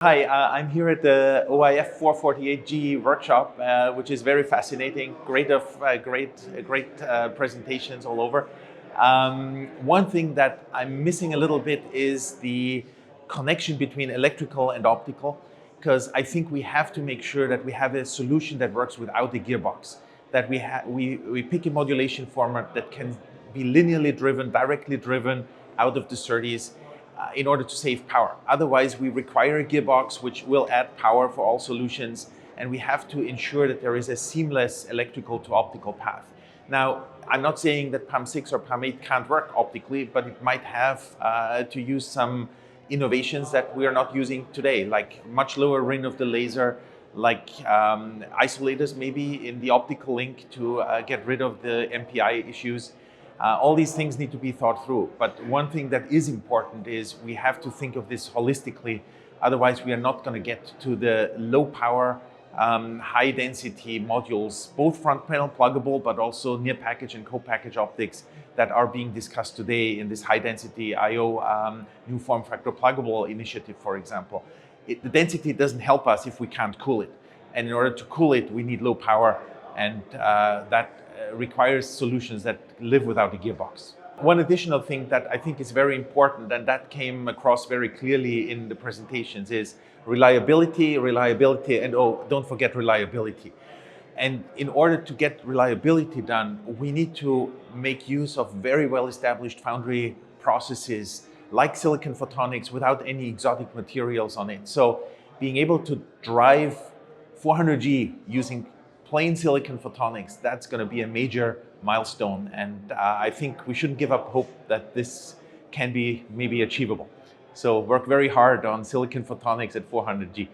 Hi, I'm here at the OIF 448G workshop, which is very fascinating. Great presentations all over. One thing that I'm missing a little bit is the connection between electrical and optical, because I think we have to make sure that we have a solution that works without the gearbox. That we pick a modulation format that can be linearly driven, directly driven out of the SERDES. In order to save power. Otherwise, we require a gearbox which will add power for all solutions, and we have to ensure that there is a seamless electrical to optical path. Now, I'm not saying that PAM6 or PAM8 can't work optically, but it might have to use some innovations that we are not using today, like much lower rin of the laser, like isolators maybe in the optical link to get rid of the MPI issues. All these things need to be thought through. But one thing that is important is we have to think of this holistically. Otherwise, we are not going to get to the low power, high density modules, both front panel pluggable, but also near package and co-package optics that are being discussed today in this high density IO new form factor pluggable initiative, for example. The density doesn't help us if we can't cool it. And in order to cool it, we need low power, and that requires solutions that live without a gearbox. One additional thing that I think is very important, and that came across very clearly in the presentations, is reliability, and don't forget reliability. And in order to get reliability done, we need to make use of very well-established foundry processes like silicon photonics without any exotic materials on it. So being able to drive 400G using plain silicon photonics, that's going to be a major milestone. And I think we shouldn't give up hope that this can be maybe achievable. So work very hard on silicon photonics at 400G.